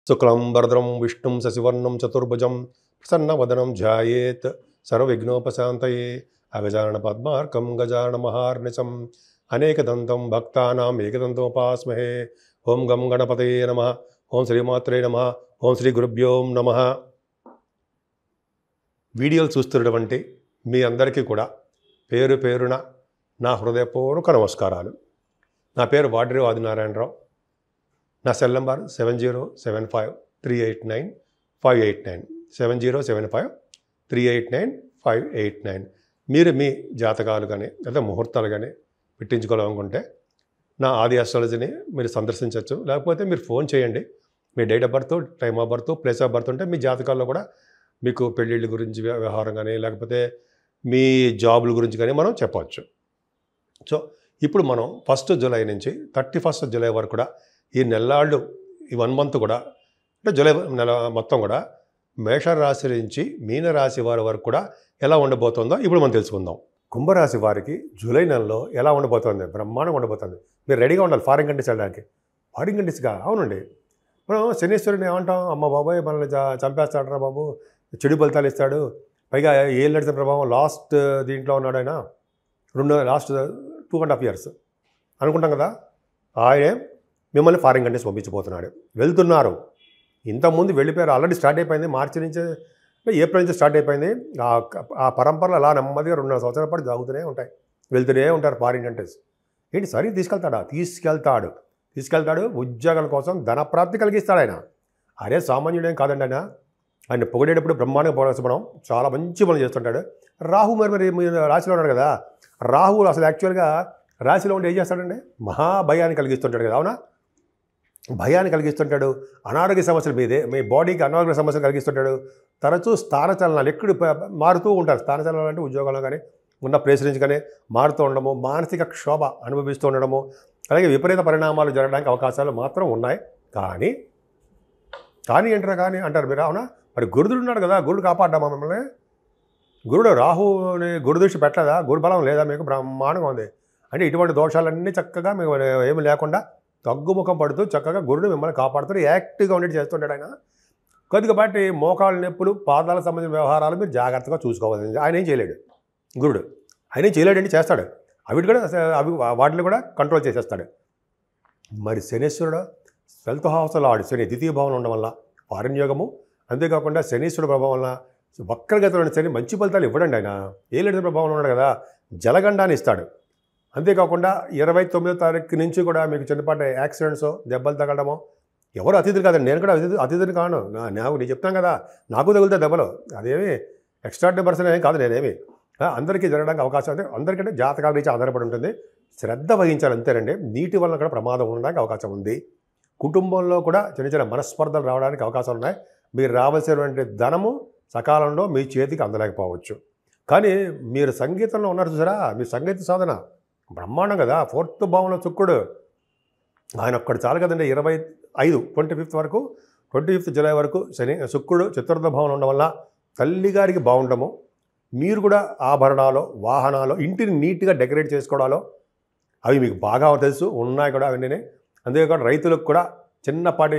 శుక్లాంబరధరం విష్ణుం శశివర్ణం చతుర్భుజం ప్రసన్నవదనం ధ్యాయేత్ సర్వవిఘ్నోపశాంతయే అగజానన పద్మార్కం గజానన మహార్నిశం అనేకదంతం భక్తానాం ఏకదంతముపాస్మహే. ఓం గం గణపతయే నమః. ఓం శ్రీమాత్రే నమః. ఓం శ్రీ గురుభ్యో నమః. వీడియోలు చూస్తున్నటువంటి మీ అందరికీ కూడా పేరు పేరున నా హృదయపూర్వక నమస్కారాలు. నా పేరు వాడ్రి ఆదినారాయణరావు. నా సెల్ నంబర్ 7075389589 7075389589. మీరు మీ జాతకాలు కానీ లేదా ముహూర్తాలు కానీ పెట్టించుకోవాలనుకుంటే నా ఆది ఆస్ట్రాలజీని మీరు సందర్శించవచ్చు. లేకపోతే మీరు ఫోన్ చేయండి. మీ date of birth, time of birth, place of birth ఉంటే మీ జాతకాల్లో కూడా మీకు పెళ్ళిళ్ళ గురించి వ్యవహారం కానీ లేకపోతే మీ జాబుల గురించి కానీ మనం చెప్పవచ్చు. సో ఇప్పుడు మనం 1 జూలై నుంచి 31 జూలై వరకు కూడా ఈ నెల్లాళ్ళు ఈ 1 మంత్ కూడా అంటే జూలై నెల మొత్తం కూడా మేషరాశి నుంచి మీనరాశి వారి వరకు కూడా ఎలా ఉండబోతుందో ఇప్పుడు మనం తెలుసుకుందాం. కుంభరాశి వారికి జూలై నెలలో ఎలా ఉండబోతుంది? బ్రహ్మాండంగా ఉండబోతుంది. మీరు రెడీగా ఉండాలి ఫారిన్ కంట్రీస్ వెళ్ళడానికి. ఫారిన్ కంట్రీస్గా అవునండి. మనం శనీశ్వరుని ఏమంటాం? అమ్మ బాబాయ్ మనల్ని చంపేస్తాడరా బాబు, చెడు ఫలితాలు ఇస్తాడు, పైగా ఏళ్ళు నడిచిన ప్రభావం లాస్ట్ దీంట్లో ఉన్నాడు ఆయన, లాస్ట్ 2.5 years అనుకుంటాం కదా. ఆయనే మిమ్మల్ని ఫారిన్ కంట్రీస్ పంపించబోతున్నాడు. వెళ్తున్నారు. ఇంతకుముందు వెళ్ళిపోయారు, ఆల్రెడీ స్టార్ట్ అయిపోయింది. మార్చి నుంచి ఏప్రిల్ నుంచి స్టార్ట్ అయిపోయింది. ఆ పరంపరలు అలా నెమ్మదిగా 2.5 సంవత్సరాల పాటు జరుగుతూనే ఉంటాయి. వెళ్తూనే ఉంటారు ఫారిన్ కంట్రీస్. ఏంటి సరే తీసుకెళ్తాడా? తీసుకెళ్తాడు. ఉద్యోగాల కోసం ధనప్రాప్తి కలిగిస్తాడు ఆయన. అరే సామాన్యుడేం కాదండి ఆయన. ఆయన పొగిడేటప్పుడు బ్రహ్మాండంగా పొగడేసుకోవడం, చాలా మంచి పనులు చేస్తుంటాడు. రాహు మరి రాశిలో ఉన్నాడు కదా. రాహు అసలు యాక్చువల్గా రాశిలో ఉండి ఏం చేస్తాడండి? మహాభయాన్ని కలిగిస్తుంటాడు కదా. అవునా? భయాన్ని కలిగిస్తుంటాడు. అనారోగ్య సమస్యలు మీ బాడీకి అనారోగ్య సమస్యలు కలిగిస్తుంటాడు. తరచూ స్థానచలనాలు ఎక్కడ మారుతూ ఉంటారు. స్థానచలనాలు అంటే ఉద్యోగంలో కానీ ఉన్న ప్లేస్ నుంచి కానీ మారుతూ ఉండడము, మానసిక క్షోభ అనుభవిస్తూ ఉండడము, అలాగే విపరీత పరిణామాలు జరగడానికి అవకాశాలు మాత్రం ఉన్నాయి. కానీ అంటారు మీరు. అవునా? మరి గురుడు ఉన్నాడు కదా, గురుడు కాపాడ్డామా మిమ్మల్ని? గురుడు రాహుని గురుదృష్టి పెట్టలేదా? గురు బలం లేదా మీకు? బ్రహ్మాండంగా ఉంది. అంటే ఇటువంటి దోషాలన్నీ చక్కగా మీకు ఏమి లేకుండా తగ్గుముఖం పడుతూ చక్కగా గురుడు మిమ్మల్ని కాపాడుతూ యాక్టివ్గా ఉండేది చేస్తుంటాడు ఆయన. కొద్దిపాటి మోకాళ్ళ నొప్పులు, పాదాలకు సంబంధించిన వ్యవహారాలు మీరు జాగ్రత్తగా చూసుకోవాలి. ఆయన ఏం చేయలేడు గురుడు. ఆయన ఏం చేయలేడండి, చేస్తాడు. వాటిని కూడా కంట్రోల్ చేసేస్తాడు. మరి శనీశ్వరుడు 12th హౌస్లో శని ద్వితీయ భావంలో ఉండడం వల్ల ఫారిన్ యోగము, అంతేకాకుండా శనీశ్వరుడు ప్రభావం వల్ల వక్రగతిలో శని మంచి ఫలితాలు ఇవ్వడండి. ఆయన ఏలేడు ప్రభావంలో ఉన్నాడు కదా, జలగండాన్ని ఇస్తాడు. అంతేకాకుండా 29వ తారీఖు నుంచి కూడా మీకు చిన్నపాటి యాక్సిడెంట్స్, దెబ్బలు తగలడమో, ఎవరు అతిథులు కాదండి. నేను కూడా అతిథిని కాను. నేను చెప్తాను కదా, నాకు తగులుతాయి దెబ్బలు. అదేమి ఎక్స్ట్రాడినరీ పర్సన్ ఏం కాదు నేనేమి. అందరికీ జరగడానికి అవకాశం అంటే అందరికంటే జాతకాల నుంచి ఆధారపడి ఉంటుంది. శ్రద్ధ వహించాలి అంతేనండి. నీటి వల్ల కూడా ప్రమాదం ఉండడానికి అవకాశం ఉంది. కుటుంబంలో కూడా చిన్న చిన్న మనస్పర్ధలు రావడానికి అవకాశాలు ఉన్నాయి. మీరు రావాల్సినటువంటి ధనము సకాలంలో మీ చేతికి అందలేకపోవచ్చు. కానీ మీరు సంగీతంలో ఉన్నారు చూసారా, మీ సంగీత సాధన బ్రహ్మాండం కదా. 4th భావంలో శుక్రుడు, ఆయన ఒక్కడు చాలు కదండి. 25 వరకు 25 జూలై వరకు శుక్రుడు 4th భావంలో ఉండడం వల్ల తల్లిగారికి బాగుండము, మీరు కూడా ఆభరణాలు, వాహనాలు, ఇంటిని నీట్గా డెకరేట్ చేసుకోవడాలో అవి మీకు బాగా తెలుసు, ఉన్నాయి కూడా అవన్నీ. అంతేకాకుండా రైతులకు కూడా చిన్నపాటి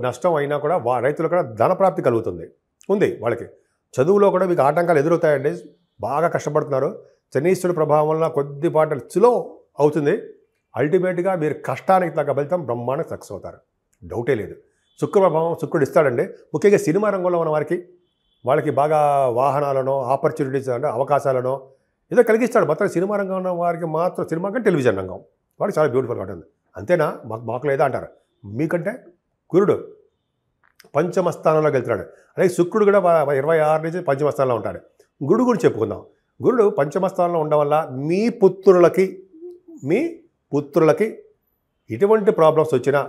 నష్టం అయినా కూడా రైతులకు కూడా ధనప్రాప్తి కలుగుతుంది ఉంది. వాళ్ళకి చదువులో కూడా మీకు ఆటంకాలు ఎదురవుతాయండి. బాగా కష్టపడుతున్నారు. శనీశ్వరుడు ప్రభావం వల్ల కొద్దిపాటి స్లో అవుతుంది. అల్టిమేట్గా మీరు కష్టానికి తగ్గ ఫలితం బ్రహ్మాండంగా సక్సెస్ అవుతారు, డౌటే లేదు. శుక్ర ప్రభావం శుక్రుడు ఇస్తాడండి. ముఖ్యంగా సినిమా రంగంలో ఉన్న వాళ్ళకి బాగా వాహనాలను, ఆపర్చునిటీస్ అంటే అవకాశాలను ఏదో కలిగిస్తాడు. మొత్తం సినిమా రంగం ఉన్న వారికి మాత్రం సినిమా కంటే టెలివిజన్ రంగం వాడికి చాలా బ్యూటిఫుల్గా ఉంటుంది. అంతేనా? మాకు లేదా అంటారు. మీకంటే గురుడు పంచమ స్థానంలోకి వెళ్తున్నాడు. అలాగే శుక్రుడు కూడా 26 నుంచి పంచమ స్థానంలో ఉంటాడు. గురుడు గురించి చెప్పుకుందాం. గురుడు పంచమ స్థానంలో ఉండడం వల్ల మీ పుత్రులకి ఎటువంటి ప్రాబ్లమ్స్ వచ్చినా,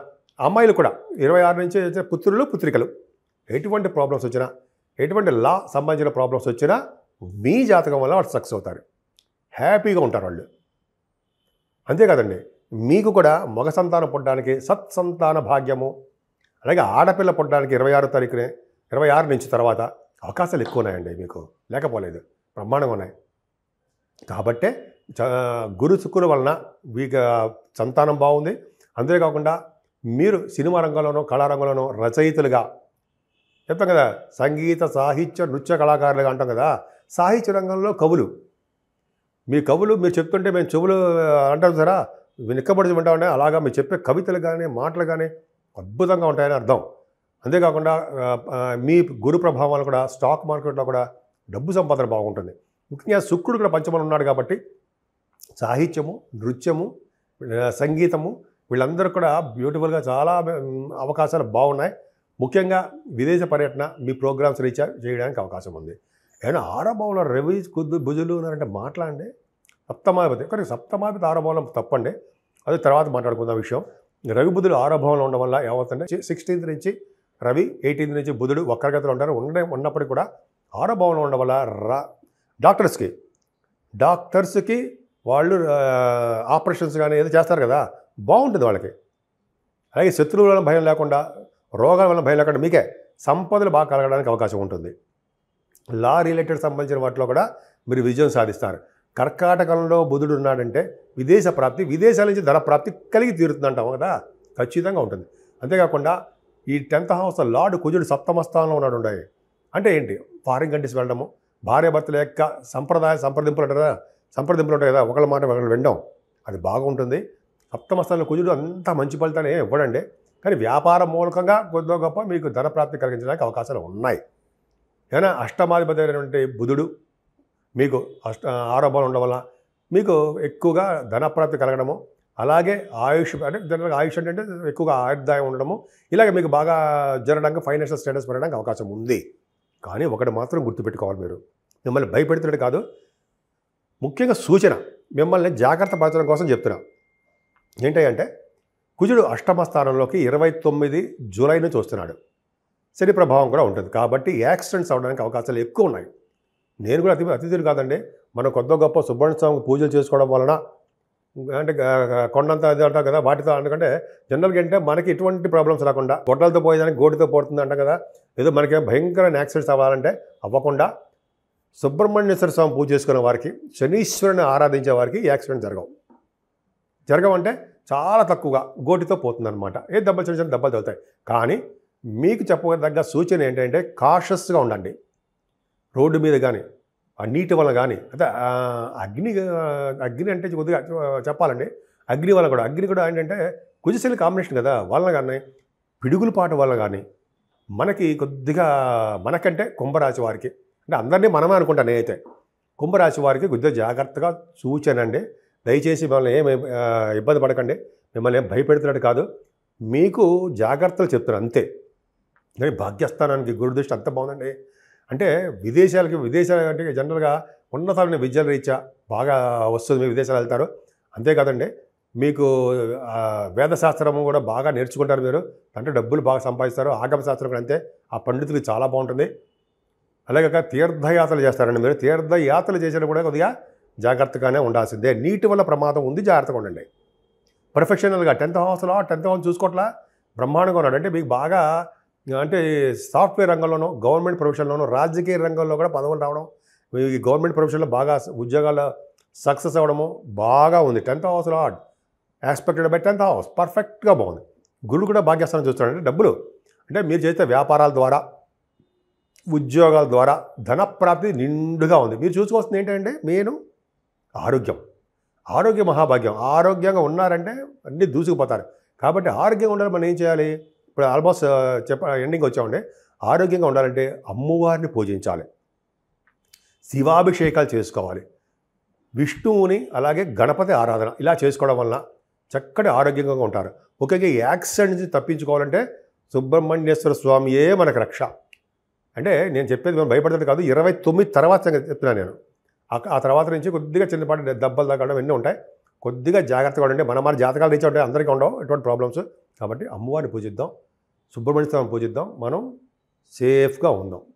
అమ్మాయిలు కూడా 26 నుంచి పుత్రులు పుత్రికలు ఎటువంటి ప్రాబ్లమ్స్ వచ్చినా, ఎటువంటి లా సంబంధించిన ప్రాబ్లమ్స్ వచ్చినా మీ జాతకం వల్ల వాళ్ళు సక్సెస్ అవుతారు, హ్యాపీగా ఉంటారు వాళ్ళు. అంతేకాదండి, మీకు కూడా మగ సంతానం పుట్టడానికి సత్సంతాన భాగ్యము, అలాగే ఆడపిల్ల పుట్టడానికి 26 నుంచి తర్వాత అవకాశాలు ఎక్కువ ఉన్నాయండి. మీకు లేకపోలేదు, బ్రహ్మాండంగా ఉన్నాయి. కాబట్టే గురు శుక్రుల వలన మీకు సంతానం బాగుంది. అంతేకాకుండా మీరు సినిమా రంగంలోనో కళారంగంలోనో రచయితలుగా చెప్తాం కదా, సంగీత సాహిత్య నృత్య కళాకారులుగా అంటాం కదా, సాహిత్య రంగంలో కవులు. మీ కవులు మీరు చెప్తుంటే మేము చెవులు అంటాం సరా, నిక్కబడి వింటామంటే అలాగా మీరు చెప్పే కవితలు కానీ మాటలు కానీ అద్భుతంగా ఉంటాయని అర్థం. అంతేకాకుండా మీ గురు ప్రభావాలు కూడా స్టాక్ మార్కెట్లో కూడా డబ్బు సంపాదన బాగుంటుంది. ముఖ్యంగా శుక్రుడు కూడా పంచమలో ఉన్నాడు కాబట్టి సాహిత్యము, నృత్యము, సంగీతము వీళ్ళందరూ కూడా బ్యూటిఫుల్గా చాలా అవకాశాలు బాగున్నాయి. ముఖ్యంగా విదేశ పర్యటన మీ ప్రోగ్రామ్స్ రీచ్ చేయడానికి అవకాశం ఉంది. ఏమైనా ఆరభావంలో రవి బుజులు ఉన్నారంటే మాట్లాడండి. సప్తమాధిపతి కానీ సప్తమాధిపతి ఆరభావం తప్పండి, అది తర్వాత మాట్లాడుకుందాం విషయం. రవి బుధులు ఆరభావంలో ఉండడం వల్ల ఏమవుతుందంటే 16th నుంచి రవి, 18th నుంచి బుధుడు వక్రగతిలో ఉంటారు. ఉన్నప్పటికీ కూడా ఆరభావంలో ఉండడం వల్ల డాక్టర్స్కి వాళ్ళు ఆపరేషన్స్ కానీ ఏదో చేస్తారు కదా, బాగుంటుంది వాళ్ళకి. అలాగే శత్రువుల వల్ల భయం లేకుండా, రోగాల వల్ల భయం లేకుండా మీకే సంపదలు బాగా కలగడానికి అవకాశం ఉంటుంది. లా రిలేటెడ్ సంబంధించిన వాటిలో కూడా మీరు విజయం సాధిస్తారు. కర్కాటకంలో బుధుడు ఉన్నాడంటే విదేశ ప్రాప్తి, విదేశాల నుంచి ధన ప్రాప్తి కలిగి తీరుతుందంటాం కదా, ఖచ్చితంగా ఉంటుంది. అంతేకాకుండా ఈ 10th హౌస్ లార్డ్ కుజుడు సప్తమ స్థానంలో ఉన్నాడు. అంటే ఏంటి, ఫారిన్ కంట్రీస్ వెళ్ళడము, భార్యాభర్తల యొక్క సంప్రదింపులు ఉంటాయి కదా, ఒకళ్ళ మాట ఒకళ్ళు వినడం, అది బాగుంటుంది. సప్తమ స్థానంలో కుజుడు అంత మంచి ఫలితాన్ని ఇవ్వడండి, కానీ వ్యాపార మూలకంగా కొద్దిగా గొప్ప మీకు ధన ప్రాప్తి కలిగించడానికి అవకాశాలు ఉన్నాయి. ఏమైనా అష్టమాధిపతి అయినటువంటి బుధుడు మీకు ఆరోపణలు ఉండడం వల్ల మీకు ఎక్కువగా ధనప్రాప్తి కలగడము, అలాగే ఆయుష్ అంటే జనరల్గా ఆయుష్ అంటే ఎక్కువగా ఆయుర్దాయం ఉండడము, ఇలాగ మీకు బాగా జరగడానికి ఫైనాన్షియల్ స్టేటస్ పెరగడానికి అవకాశం ఉంది. కానీ ఒకటి మాత్రం గుర్తుపెట్టుకోవాలి, మీరు మిమ్మల్ని భయపెడుతున్నట్టు కాదు, ముఖ్యంగా సూచన మిమ్మల్ని జాగ్రత్త పరచడం కోసం చెప్తున్నా. ఏంటంటే కుజుడు అష్టమ స్థానంలోకి 29 జూలై నుంచి వస్తున్నాడు. శని ప్రభావం కూడా ఉంటుంది కాబట్టి యాక్సిడెంట్స్ అవడానికి అవకాశాలు ఎక్కువ ఉన్నాయి. నేను కూడా అతిథులు కాదండి, మనం కొద్ది గొప్ప సుబ్రహ్మణ్య స్వామికి పూజలు చేసుకోవడం వలన అంటే కొండంత అది అంటాం కదా, వాటితో ఎందుకంటే జనరల్గా అంటే మనకి ఎటువంటి ప్రాబ్లమ్స్ రాకుండా గొడ్డలతో పోయేదానికి గోటితో పోతుంది అంటాం కదా, ఏదో మనకి భయంకరమైన యాక్సిడెంట్స్ అవ్వాలంటే అవ్వకుండా సుబ్రహ్మణ్యేశ్వర స్వామి పూజ చేసుకునే వారికి, శనీశ్వరుని ఆరాధించే వారికి యాక్సిడెంట్ జరగవంటే చాలా తక్కువగా గోటితో పోతుందన్నమాట. ఏ దెబ్బలు చిన్న చిన్న దెబ్బలు తగులుతాయి. కానీ మీకు చెప్పదగ్గ సూచన ఏంటంటే కాషస్గా ఉండండి. రోడ్డు మీద కానీ ఆ నీటి వల్ల కానీ అంటే అగ్ని అంటే కొద్దిగా చెప్పాలండి, అగ్ని కూడా ఏంటంటే కుజశని కాంబినేషన్ కదా, వలన కానీ పిడుగులపాటు వల్ల కానీ మనకి కొద్దిగా మనకంటే కుంభరాశి వారికి అంటే అందరినీ మనమే అనుకుంటాను నేనైతే, కుంభరాశి వారికి కొద్దిగా జాగ్రత్తగా సూచన అండి. దయచేసి మిమ్మల్ని ఏమి ఇబ్బంది పడకండి, మిమ్మల్ని ఏం భయపెడుతున్నట్టు కాదు, మీకు జాగ్రత్తలు చెప్తున్నారు అంతే. కానీ భాగ్యస్థానానికి గురుదృష్టి అంత బాగుందండి. అంటే విదేశాలు అంటే జనరల్గా ఉన్నతమైన విద్యల రీత్యా బాగా వస్తుంది, మీ విదేశాలు వెళ్తారు. అంతేకాదండి మీకు వేదశాస్త్రము కూడా బాగా నేర్చుకుంటారు మీరు, అంటే డబ్బులు బాగా సంపాదిస్తారు. ఆగమ శాస్త్రం కూడా అంతే, ఆ పండితులకి చాలా బాగుంటుంది. అలాగే తీర్థయాత్రలు చేస్తారండి మీరు, తీర్థయాత్రలు చేసేటప్పుడు కూడా కొద్దిగా జాగ్రత్తగానే ఉండాల్సిందే. నీటి వల్ల ప్రమాదం ఉంది, జాగ్రత్తగా ఉండండి. ప్రొఫెషనల్గా 10th హౌస్ చూసుకోవట్లా బ్రహ్మాండంగా ఉన్నాడు. అంటే మీకు బాగా అంటే సాఫ్ట్వేర్ రంగంలోనూ, గవర్నమెంట్ ప్రొఫెషన్లోనూ, రాజకీయ రంగంలో కూడా పదవులు రావడం, ఈ గవర్నమెంట్ ప్రొఫెషన్లో బాగా ఉద్యోగాల్లో సక్సెస్ అవ్వడము బాగా ఉంది. 10th house యాక్స్పెక్టెడ్ by 10th house పర్ఫెక్ట్గా బాగుంది. గురుడు కూడా భాగ్యస్థానం చూస్తాడంటే డబ్బులు అంటే మీరు చేసే వ్యాపారాల ద్వారా, ఉద్యోగాల ద్వారా ధనప్రాప్తి నిండుగా ఉంది. మీరు చూసుకోవాల్సింది ఏంటంటే మెయిన్ ఆరోగ్య మహాభాగ్యం. ఆరోగ్యంగా ఉన్నారంటే అన్నీ దూసుకుపోతారు. కాబట్టి ఆరోగ్యంగా ఉండాలి. మనం ఏం చేయాలి, ఇప్పుడు ఆల్మోస్ట్ ఎండింగ్ వచ్చామండి. ఆరోగ్యంగా ఉండాలంటే అమ్మవారిని పూజించాలి, శివాభిషేకాలు చేసుకోవాలి, విష్ణువుని అలాగే గణపతి ఆరాధన ఇలా చేసుకోవడం వలన చక్కటి ఆరోగ్యంగా ఉంటారు. ముఖ్యంగా యాక్సిడెంట్ నుంచి తప్పించుకోవాలంటే సుబ్రహ్మణ్యేశ్వర స్వామియే మనకు రక్ష. అంటే నేను చెప్పేది మనం భయపడేది కాదు, 29 తర్వాత చెప్తున్నాను నేను. ఆ తర్వాత నుంచి కొద్దిగా చిన్నపాటి దెబ్బలు తగ్గడం ఎన్ని ఉంటాయి, కొద్దిగా జాగ్రత్తగా ఉండండి. మన జాతకాలు రీచ్ ఉంటాయి, అందరికీ ఉండవు ఎటువంటి ప్రాబ్లమ్స్. కాబట్టి అమ్మవారిని పూజిద్దాం, సుబ్రహ్మణ్య స్వామిని పూజిద్దాం, మనం సేఫ్గా ఉందాం.